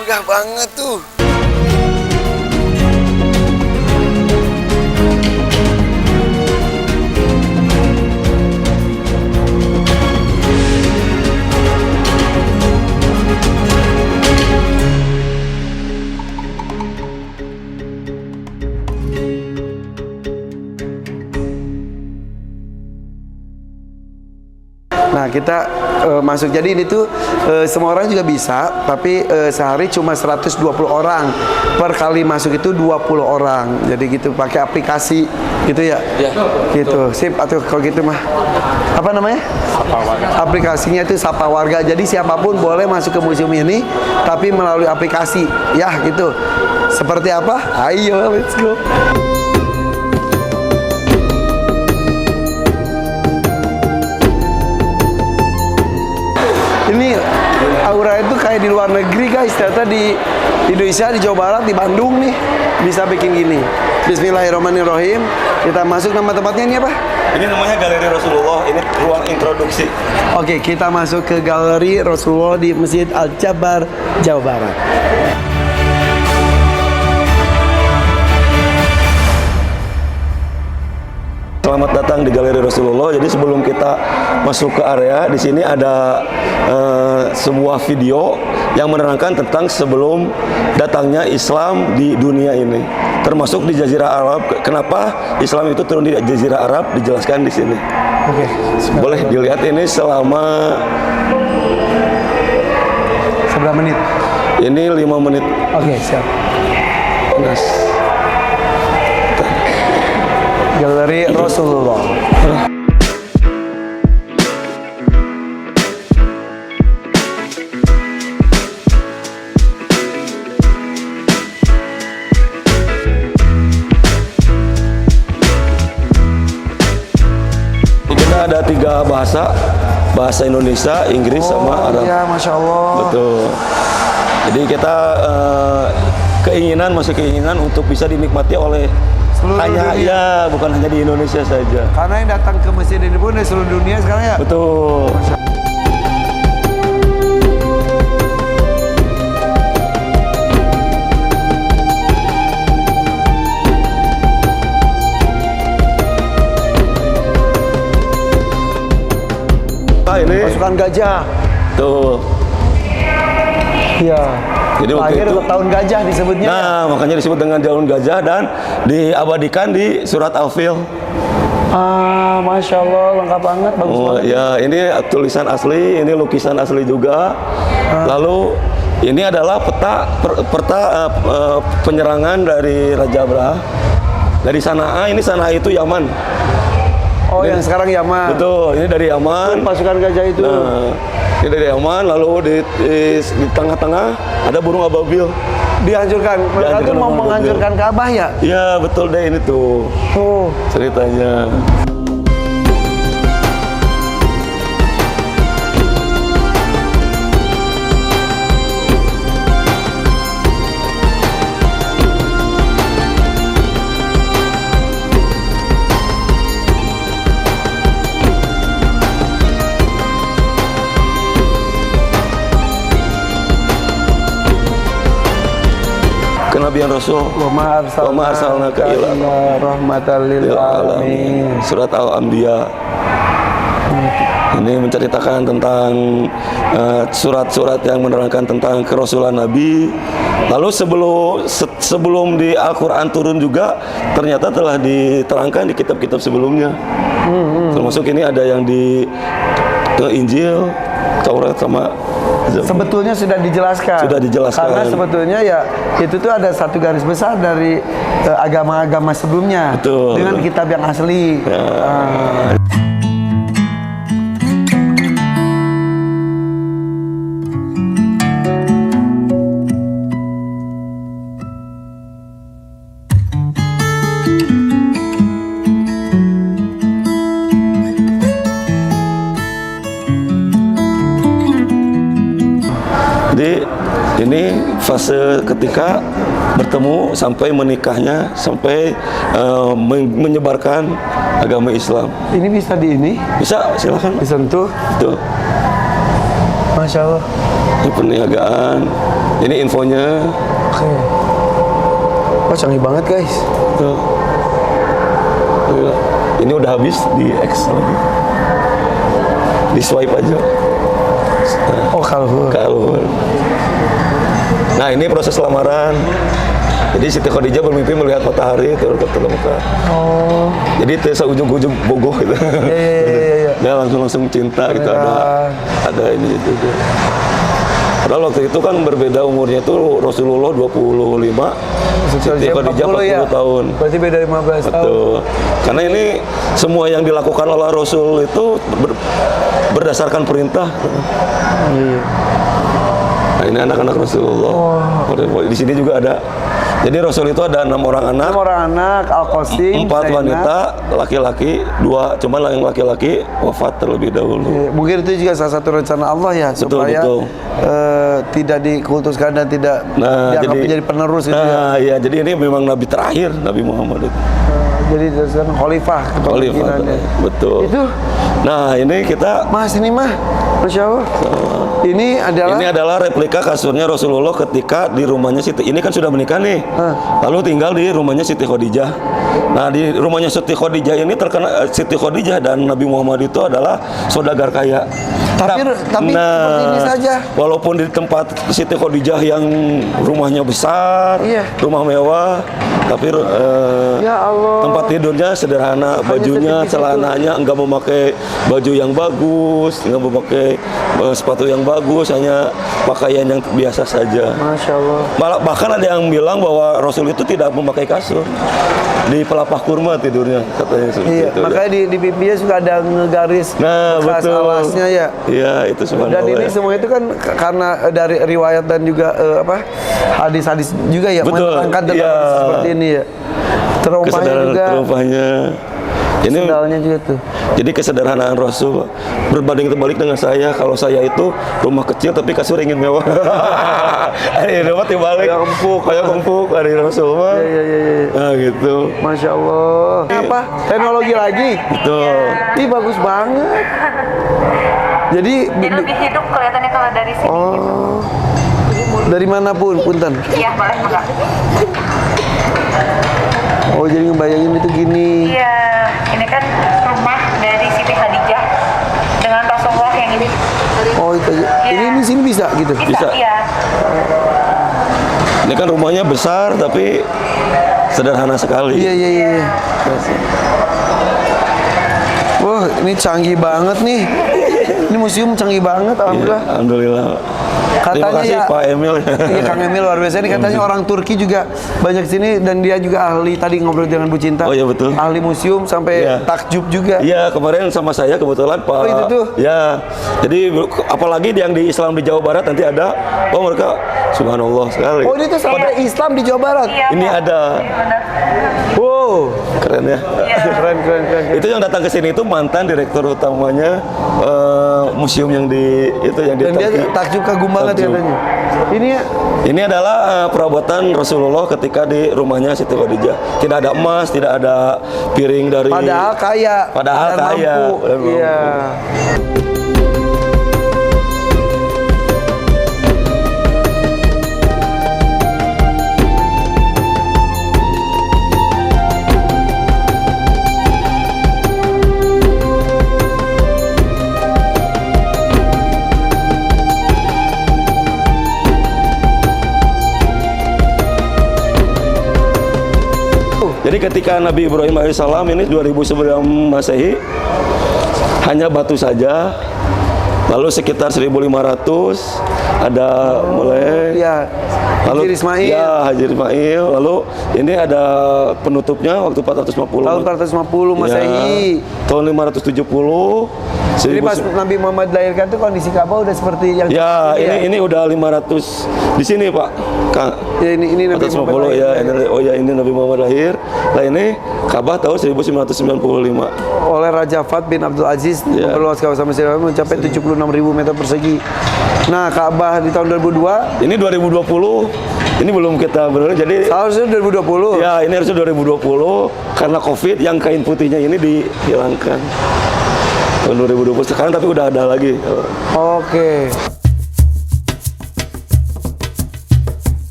Megah banget tuh. Nah, kita masuk. Jadi ini tuh semua orang juga bisa, tapi sehari cuma 120 orang. Per kali masuk itu 20 orang. Jadi gitu, pakai aplikasi gitu ya? Ya. Gitu. Sip, atau kalau gitu mah. Apa namanya? Sapa Warga. Aplikasinya itu Sapa Warga. Jadi siapapun boleh masuk ke museum ini, tapi melalui aplikasi. Ya, gitu. Seperti apa? Ayo, let's go. Ini aura itu kayak di luar negeri guys. Ternyata di Indonesia, di Jawa Barat, di Bandung nih bisa bikin gini. Bismillahirrahmanirrahim. Kita masuk. Nama tempatnya ini apa? Ini namanya Galeri Rasulullah. Ini ruang introduksi. Oke, kita masuk ke Galeri Rasulullah di Masjid Al-Jabar, Jawa Barat. Selamat datang di Galeri Rasulullah. Jadi sebelum kita masuk ke area, di sini ada sebuah video yang menerangkan tentang sebelum datangnya Islam di dunia ini, termasuk di Jazirah Arab. Kenapa Islam itu turun di Jazirah Arab, dijelaskan di sini. Oke. Boleh dilihat ini selama Seberapa menit? ini 5 menit. Oke, siap. Nas. Galeri Rasulullah. Kita ada 3 bahasa Indonesia, Inggris, sama Arab. Ya, Masya Allah. Betul. Jadi kita keinginan untuk bisa dinikmati oleh Seluruh hanya dunia. ya, bukan hanya di Indonesia saja. Karena yang datang ke masjid ini pun dari seluruh dunia sekarang ya. Betul. Ini Pasukan gajah. tuh. Iya. Jadi waktu Lahir itu, tahun gajah disebutnya. nah, makanya disebut dengan daun gajah dan diabadikan di surat Al-Fil. Masya Allah, lengkap banget, bagus Oh banget. ya, ini tulisan asli, ini lukisan asli juga. Lalu ini adalah penyerangan dari Raja Abraha dari Sana'a. Ini Sana'a itu Yaman. Oh, Ini- yang sekarang Yaman. Betul, ini dari Yaman. Pasukan gajah itu. Nah, ini dari Yaman. Lalu di tengah-tengah ada burung ababil. Dihancurkan. Mereka tuh Dihancurkan mau sama menghancurkan Ka'bah ya? Ya betul deh, ini tuh Tuh. ceritanya. Kenabian Rasul. Wa ma arsalnaka illa rahmatan lil alamin. Surat Al-Anbiya. Ini menceritakan tentang surat-surat yang menerangkan tentang kerasulan Nabi. Lalu sebelum di Al-Quran turun juga ternyata telah diterangkan di kitab-kitab sebelumnya. Termasuk ini ada yang di Injil, Taurat, sama Sebetulnya sudah dijelaskan. Sudah dijelaskan. Karena sebetulnya ya itu tuh ada satu garis besar dari agama-agama sebelumnya. Betul. Dengan kitab yang asli. Ya. Jadi ini fase ketika bertemu sampai menikahnya, sampai menyebarkan agama Islam. Ini bisa di ini, Bisa, silakan. disentuh. Tuh, Masya Allah. ini perniagaan. Ini infonya. Oke. Wah, canggih banget guys. Tuh. Tuh. Ini udah habis di X lagi. Di swipe aja. Oh, kalau. Nah, ini proses lamaran. Jadi Siti Khadijah bermimpi melihat matahari terbuka. Oh. Jadi Tesa ujung-ujung bogoh gitu. Iya. Dia langsung cinta gitu, ada ini itu. Padahal waktu itu kan berbeda umurnya itu Rasulullah 25, Siti Khadijah 40 tahun. Berarti beda 15 tahun. Betul. Karena ini semua yang dilakukan oleh Rasul itu berdasarkan perintah. Iya. Nah, ini anak-anak Rasulullah. Di sini juga ada. Jadi Rasul itu ada 6 orang anak. 6 orang anak, Al-Qasim, 4 wanita, laki-laki, 2, cuman yang laki-laki wafat terlebih dahulu. Mungkin itu juga salah satu rencana Allah ya, supaya tidak dikultuskan dan tidak dianggap menjadi penerus gitu ya. Nah, ya, jadi ini memang Nabi terakhir, Nabi Muhammad itu. Jadi khalifah kepemimpinannya. Betul. Itu. Nah, ini kita Mas, ini mah Masya Allah. Ini adalah replika kasurnya Rasulullah ketika di rumahnya Siti. Ini kan sudah menikah nih. Lalu tinggal di rumahnya Siti Khadijah. Nah, di rumahnya Siti Khadijah ini terkena Siti Khadijah dan Nabi Muhammad itu adalah saudagar kaya. Tapi seperti ini saja. Walaupun di tempat Siti Khadijah yang rumahnya besar, rumah mewah, tapi ya Allah, tempat tidurnya sederhana, bajunya, celananya enggak memakai baju yang bagus, enggak memakai sepatu yang bagus, hanya pakaian yang biasa saja. Masya Allah. Bahkan ada yang bilang bahwa Rasul itu tidak memakai kasur, di pelapah kurma tidurnya katanya. Iya, itu, makanya di pipinya suka ada ngegaris bekas alasnya ya. Iya, itu Dan sebenarnya. ini semua itu kan karena dari riwayat dan juga hadis-hadis juga ya, menerangkan tentang seperti ini ya. Terompahnya juga. Terompahnya. Ini sendalnya juga tuh. Jadi kesederhanaan Rasul berbanding terbalik dengan saya. Kalau saya itu rumah kecil tapi kasur ingin mewah. Ini rumah terbalik. Kayak empuk dari Rasul mah. Iya. Nah, gitu. Masya Allah. Apa? Teknologi lagi? Betul. Ih, bagus banget. Jadi lebih hidup kelihatannya kalau dari sini. Oh. Dari manapun, punten. Iya, boleh Kak. Oh, jadi ngebayangin itu gini. Iya, ini kan rumah dari Siti Khadijah dengan Rasulullah yang ini. Oh, itu aja. Ya. Ini sini bisa gitu. Bisa. Iya. Ini kan rumahnya besar tapi sederhana sekali. Iya. Wah, ini canggih banget nih. Ini museum canggih banget, alhamdulillah. Iya, alhamdulillah. Katanya terima kasih ya, Pak Emil. Iya, Kang Emil luar biasa. Ini katanya orang Turki juga banyak sini dan dia juga ahli, tadi ngobrol dengan Bu Cinta. Oh iya betul. Ahli museum sampai takjub juga. Iya, kemarin sama saya kebetulan Pak. Oh, itu tuh. Ya. Jadi apalagi yang di Islam di Jawa Barat nanti ada, mereka subhanallah sekali. Oh, ini tuh sampai Islam di Jawa Barat. Iya, ini ada. Wow, keren ya. Keren. Itu yang datang ke sini itu mantan direktur utamanya museum yang di dan dia takjub kagum banget katanya. Ini adalah perabotan Rasulullah ketika di rumahnya Siti Khadijah. Tidak ada emas, tidak ada piring dari. Padahal kaya. Mampu. Iya. Jadi ketika Nabi Ibrahim alaihissalam ini 2000 sebelum Masehi hanya batu saja. Lalu sekitar 1500 ada mulai Hajar Ismail. Ya, Hajar Ismail. Lalu ini ada penutupnya waktu 450. Tahun 450 Masehi. Tahun 570. Jadi pas Nabi Muhammad dilahirkan tuh kondisi Ka'bah udah seperti yang ini udah 500 di sini, Pak. Ya, ini Nabi Muhammad ya. Ini Nabi Muhammad lahir. Nah, ini Ka'bah tahun 1995. Oleh Raja Fahd bin Abdul Aziz memperluas kawasan Mesir mencapai 76.000 meter persegi. Nah, Ka'bah di tahun 2002. Ini 2020. Ini belum kita benar. Jadi harusnya 2020. Ya, ini harusnya 2020 karena Covid yang kain putihnya ini dihilangkan. Tahun 2020 sekarang tapi udah ada lagi. Oke.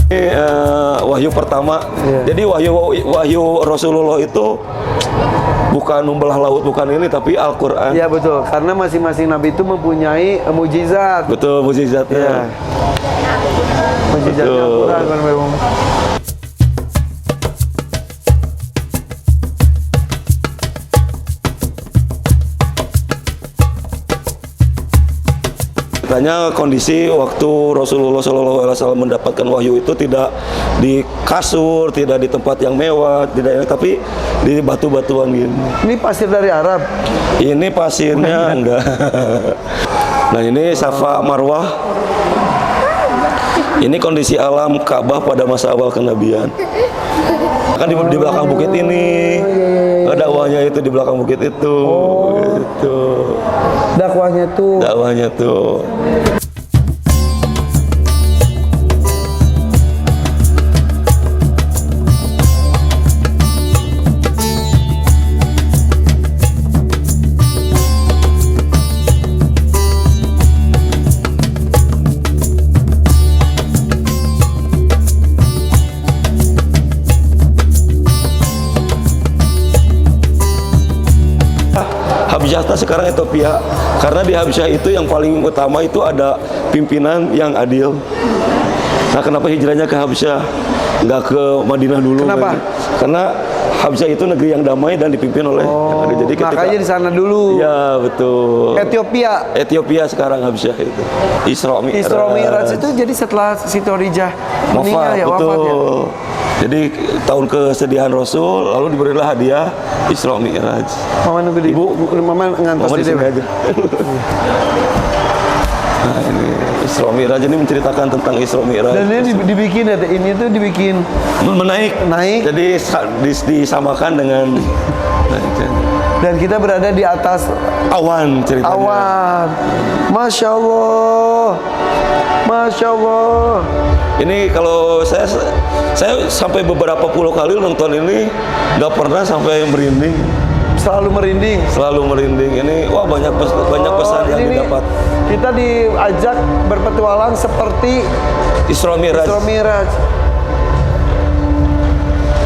Ini wahyu pertama. Iya. Jadi wahyu Rasulullah itu bukan membelah laut, bukan ini, tapi Al-Quran. Iya betul, karena masing-masing nabi itu mempunyai mujizat. Betul, mukjizatnya. Iya. Mujizatnya Betul. Al-Quran kan memang. Tanya kondisi waktu Rasulullah SAW mendapatkan wahyu itu tidak di kasur, tidak di tempat yang mewah, tidak, tapi di batu-batuan gini. Ini pasir dari Arab. Ini pasirnya enggak. Nah ini Safa Marwah. Ini kondisi alam Ka'bah pada masa awal kenabian. Kan di belakang bukit ini, dakwahnya itu di belakang bukit itu. Gitu. Dakwahnya tuh. Dakwahnya tuh. Habsyah sekarang Ethiopia, karena di Habsyah itu yang paling utama itu ada pimpinan yang adil. Nah, kenapa hijrahnya ke Habsyah, nggak ke Madinah dulu? Kenapa? Karena Habsyah itu negeri yang damai dan dipimpin oleh yang adil. Jadi Makanya di sana dulu. Ya betul. Ethiopia Sekarang Habsyah itu. Isra Mi'raj itu jadi setelah Siti Khadijah meninggal ya, betul. wafat ya. Jadi tahun kesedihan Rasul, lalu diberilah hadiah Isra Mi'raj. Mama nunggu di Mama ngantos Mama di di sini aja. Nah ini Isra Mi'raj ini menceritakan tentang Isra Mi'raj. Dan ini dibikin ya, ini tuh dibikin naik. Jadi disamakan dengan dan kita berada di atas awan ceritanya. awan. Masya Allah. Masya Allah. Ini kalau saya sampai beberapa puluh kali nonton ini nggak pernah sampai merinding. Selalu merinding. Selalu merinding. Ini wah banyak pesan yang ini didapat. Kita diajak berpetualang seperti Isra Mi'raj. Isra Mi'raj.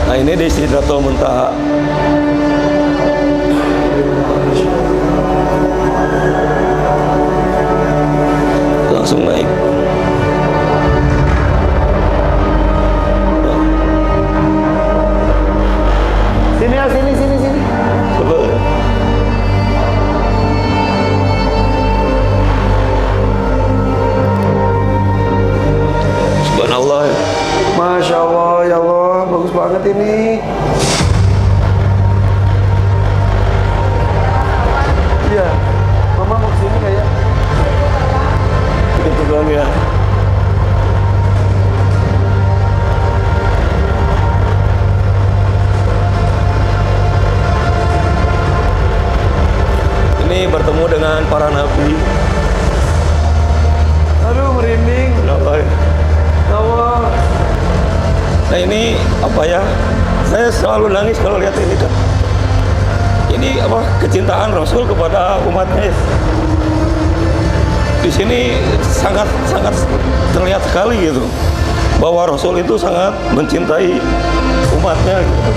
Nah ini di Sidratul Muntaha. Langsung naik. Sini ya, sini. Coba. Subhanallah. Masya Allah, ya Allah, bagus banget ini. Iya, Mama mau kesini nggak ya? Gitu doang ya. Ini bertemu dengan para nabi. Aduh, merinding. Kenapa ya? Ya Allah. Nah ini apa ya? Saya selalu nangis kalau lihat ini kan. Ini apa kecintaan Rasul kepada umatnya. Di sini sangat terlihat sekali gitu bahwa Rasul itu sangat mencintai umatnya. Gitu.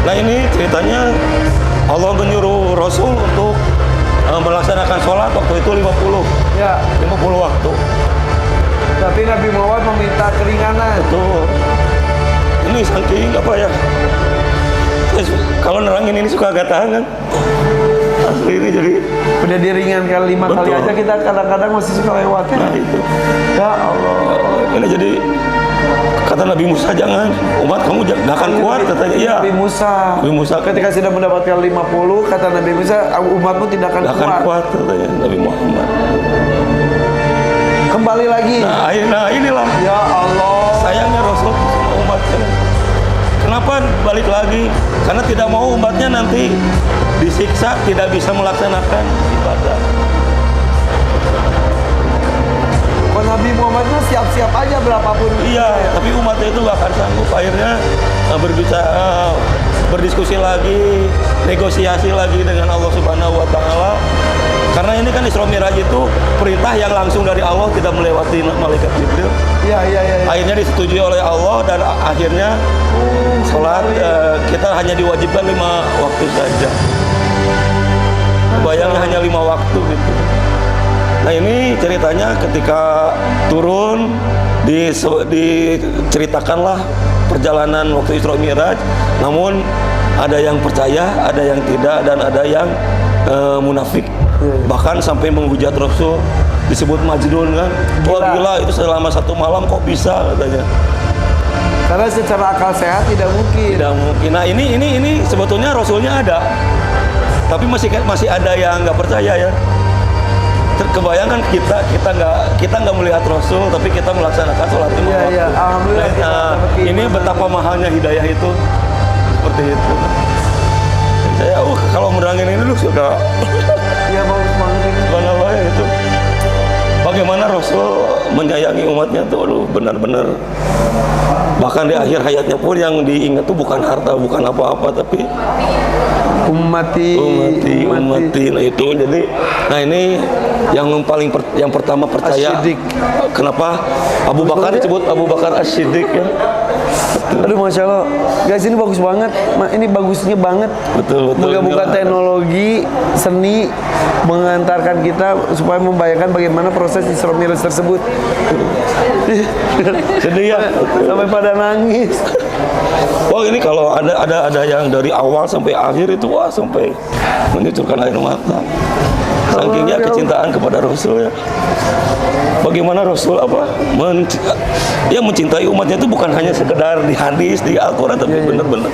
Nah ini ceritanya Allah menyuruh Rasul untuk melaksanakan sholat waktu itu 50 Ya, waktu. tapi Nabi Muhammad meminta keringanan. Tuh. Ini saking apa ya? Kalau nerangin ini suka agak tahan kan? Asli ini jadi Udah diringankan 5 kali Betul. aja, kita kadang-kadang masih suka lewatin. nah itu. Ya Allah. Ini jadi kata Nabi Musa jangan umat kamu gak akan kuat katanya. Iya. Nabi Musa. Nabi Musa Ketika sudah mendapatkan 50, kata Nabi Musa, umatmu tidak akan gak akan kuat. kuat katanya Nabi Muhammad. Kembali lagi. Nah inilah Ya Allah. sayangnya Rasul sama umatnya. Kenapa balik lagi? Karena tidak mau umatnya nanti disiksa, tidak bisa melaksanakan ibadah. Kok Nabi Muhammad mah siap-siap aja berapapun. Iya, tapi umatnya itu gak akan sanggup. Akhirnya berdiskusi lagi, negosiasi lagi dengan Allah Subhanahu Wa Taala Karena ini kan Isra Mi'raj itu perintah yang langsung dari Allah, tidak melewati malaikat Jibril. Iya. Akhirnya disetujui oleh Allah dan akhirnya sholat kita hanya diwajibkan 5 waktu saja. Bayangnya hanya 5 waktu gitu. Nah ini ceritanya ketika turun diceritakanlah perjalanan waktu Isra Mi'raj. Namun ada yang percaya, ada yang tidak, dan ada yang munafik. Bahkan sampai menghujat Rasul, disebut Majnun kan. Wah gila, itu selama 1 malam kok bisa katanya. Karena secara akal sehat tidak mungkin. Tidak mungkin. Nah ini sebetulnya Rasulnya ada, tapi masih ada yang nggak percaya ya. Terkebayangkan kita nggak melihat Rasul, tapi kita melaksanakan sholat 5 waktu. Iya. Alhamdulillah. Ini betapa mahalnya hidayah itu, seperti itu. Saya kalau merangin ini lu suka. Iya, bagus banget ini. Subhanallah itu. Bagaimana Rasul menyayangi umatnya tuh, benar-benar. Bahkan di akhir hayatnya pun yang diingat tuh bukan harta, bukan apa-apa, tapi ummati. Nah itu jadi, nah ini yang pertama percaya. As-Siddiq. Kenapa Abu Bakar disebut Abu Bakar As-Siddiq ya? Aduh, Masya Allah. Guys, ini bagus banget. Ini bagusnya banget. Betul. Moga-moga teknologi, seni mengantarkan kita supaya membayangkan bagaimana proses Isra Mi'raj tersebut. Sedih ya? Sampai pada nangis. Oh ini kalau ada yang dari awal sampai akhir itu wah sampai menyucurkan air mata. Sakingnya kecintaan kepada Rasul ya. Bagaimana Rasul mencintai umatnya itu bukan hanya sekedar di hadis, di Al-Quran, tapi benar-benar.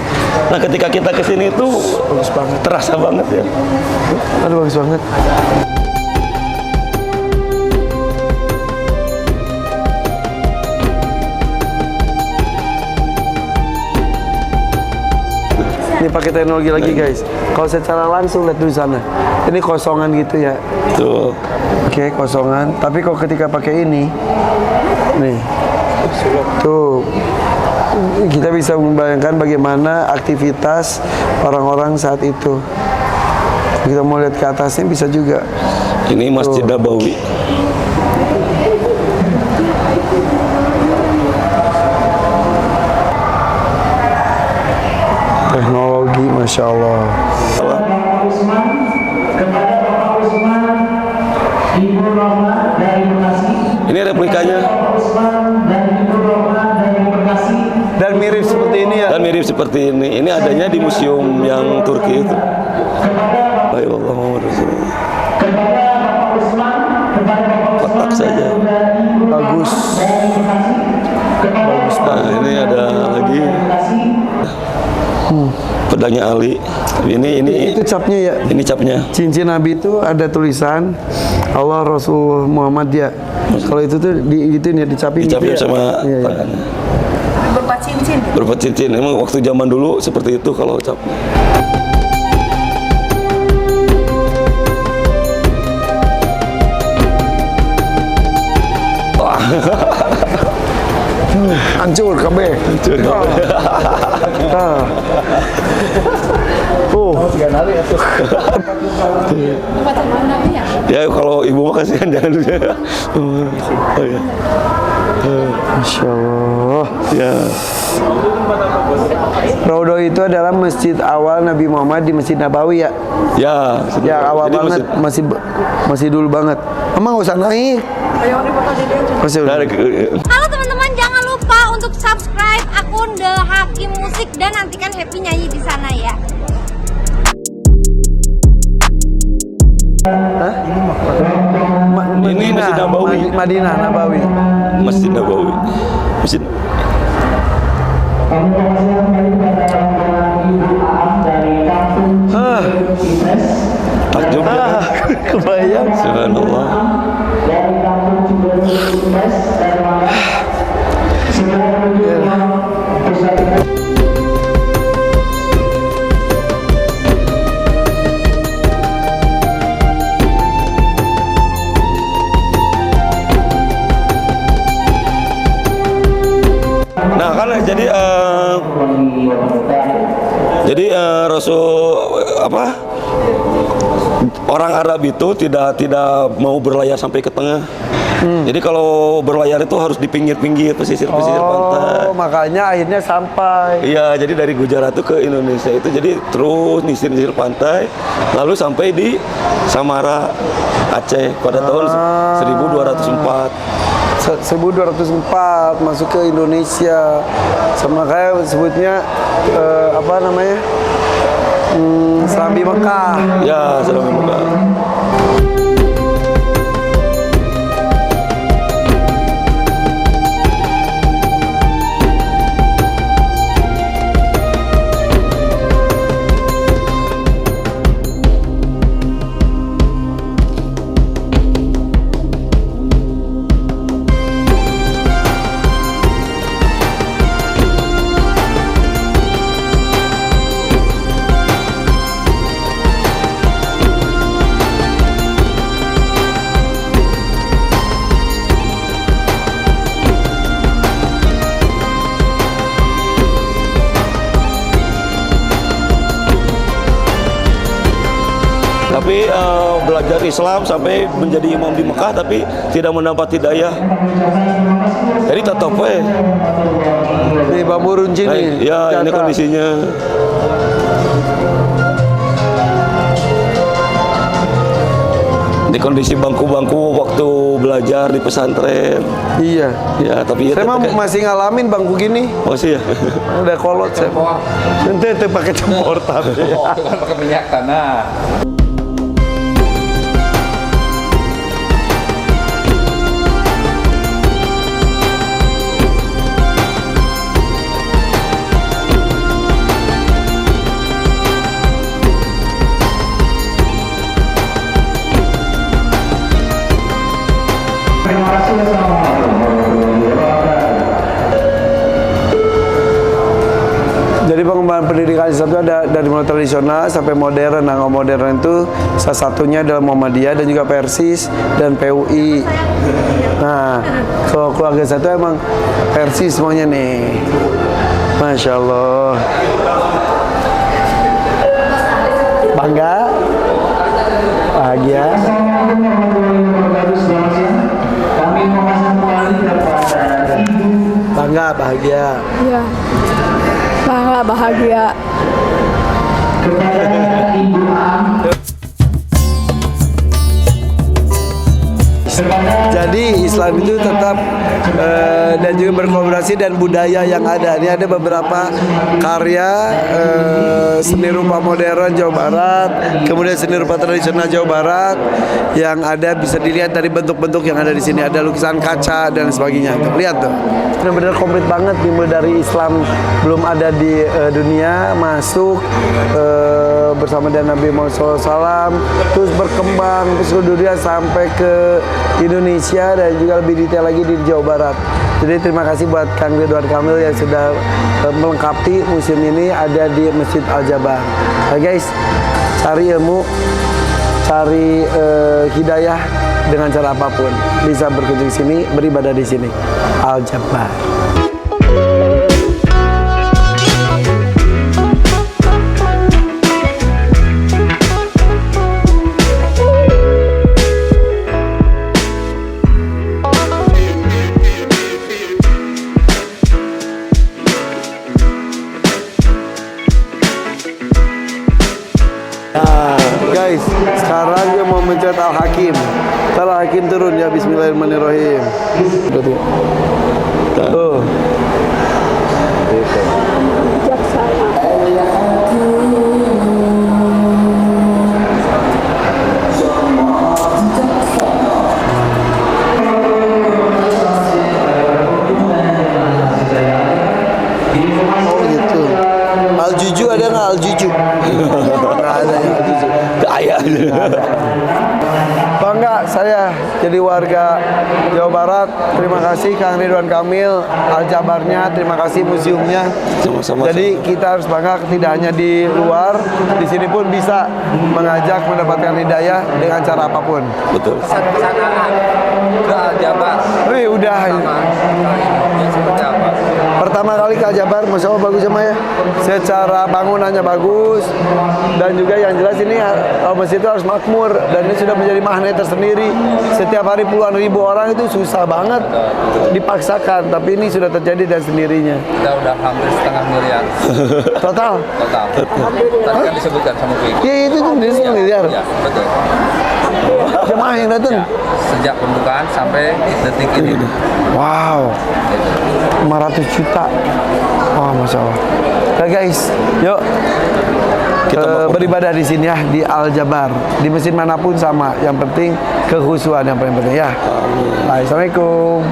Nah ketika kita kesini itu terasa banget ya. Aduh, bagus banget. Ini pakai teknologi lagi guys. Kalau secara langsung lihat di sana, ini kosongan gitu ya. Tuh. Oke, kosongan. Tapi kalau ketika pakai ini, nih, tuh, kita bisa membayangkan bagaimana aktivitas orang-orang saat itu. Kita mau lihat ke atasnya bisa juga. Ini Masjid Nabawi. Teknologi, Masya Allah. Ini replikanya. Dan mirip seperti ini ya. Dan mirip seperti ini. Ini adanya di museum yang Turki itu. Baik Allah Muhammad Rasulullah. Kotak saja. Bagus. Nah ini ada lagi. Pedangnya Ali. Ini Itu capnya ya. Ini capnya. Cincin Nabi itu ada tulisan Allah Rasul Muhammad ya. Kalau itu tuh dicapin Dicapin gitu ya? sama Iya. tangannya. Berupa cincin. Berupa cincin. Emang waktu zaman dulu seperti itu kalau cap. Hancur kabeh. Hancur kabeh. Ah. Ya kalau ibu mah kasihan jangan dulu ya. Oh ya. Masya Allah. Ya. Raudhah itu adalah masjid awal Nabi Muhammad di Masjid Nabawi ya. Ya. Ya awal Jadi banget, masih dulu banget. Emang nggak usah naik. Masih udah. Halo teman-teman, jangan lupa untuk subscribe akun The Hakim Musik dan nantikan Happy nyanyi di sana ya. Ini Masjid Nabawi. Madinah Nabawi. Masjid Nabawi. Masjid. Takjub ya. Kebayang. Subhanallah. Nah kan jadi Rasul orang Arab itu tidak mau berlayar sampai ke tengah. Jadi kalau berlayar itu harus di pinggir-pinggir pesisir pantai. Oh, makanya akhirnya sampai. Iya, jadi dari Gujarat itu ke Indonesia itu jadi terus nyisir pantai, lalu sampai di Samara, Aceh pada tahun 1204. 1204 masuk ke Indonesia. Sama kayak sebutnya apa namanya? Serambi Mekah. Ya, Serambi Mekah. Tapi belajar Islam sampai menjadi imam di Mekah, tapi tidak mendapat hidayah. Jadi tetap Nih bambu runcing nih. ya ini kondisinya. Di kondisi bangku-bangku waktu belajar di pesantren. Iya. Ya, tapi Saya mah masih ngalamin bangku gini. masih ya. Udah kolot saya. Nanti pakai cempor tapi. Kan pakai minyak tanah. Jadi pengembangan pendidikan Islam itu ada dari mulai tradisional sampai modern. Nah, modern itu salah satunya adalah Muhammadiyah dan juga Persis dan PUI. Nah, kalau keluarga saya itu emang Persis semuanya nih. Masya Allah. Bangga, bahagia. Bangga, bahagia. Iya. Bangga, bahagia. Jadi Islam itu tetap dan juga berkolaborasi dan budaya yang ada. Ini ada beberapa karya seni rupa modern Jawa Barat, kemudian seni rupa tradisional Jawa Barat yang ada bisa dilihat dari bentuk-bentuk yang ada di sini. Ada lukisan kaca dan sebagainya. Tuh, lihat tuh. Benar-benar komplit banget dimulai dari Islam belum ada di dunia masuk bersama dengan Nabi Muhammad SAW, terus berkembang ke seluruh dunia sampai ke Indonesia dan juga lebih detail lagi di Jawa Barat. Jadi terima kasih buat Kang Ridwan Kamil yang sudah melengkapi museum ini ada di Masjid Al-Jabar. Nah guys, cari ilmu, cari hidayah dengan cara apapun. Bisa berkunjung sini, beribadah di sini. Al-Jabar. Guys, sekarang dia mau mencet Al-Hakim. Al-Hakim turun ya, bismillahirrahmanirrahim. Tuh. Oh gitu. Al-Juju ada nggak Al-Juju? Nggak ada ya Al-Juju. Kaya. Bangga saya jadi warga Jawa Barat. Terima kasih Kang Ridwan Kamil, Al-Jabarnya, terima kasih museumnya. Sama-sama. Jadi kita harus bangga tidak hanya di luar, di sini pun bisa mengajak mendapatkan hidayah dengan cara apapun. Betul. Kesanaan ke Al-Jabar. Wih, udah. Seperti apa? Pertama kali ke Al-Jabar, Masya Allah bagus sama ya. secara bangunannya bagus, dan juga yang jelas ini masjid itu harus makmur, dan ini sudah menjadi magnet tersendiri. Setiap hari puluhan ribu orang itu susah banget dipaksakan, tapi ini sudah terjadi dan sendirinya. Kita udah hampir setengah miliar Total. total. Tadi kan disebutkan sama Vicky. Ya itu tuh dia 1 miliar. Ya, betul. Jemaah yang datang. Ya, sejak pembukaan sampai detik ini. Wow. 500 juta. Wah, Masya Allah. Oke guys, yuk kita beribadah di sini ya, di Al-Jabar. Di masjid manapun sama. Yang penting kekhusyuan yang paling penting ya. Assalamualaikum.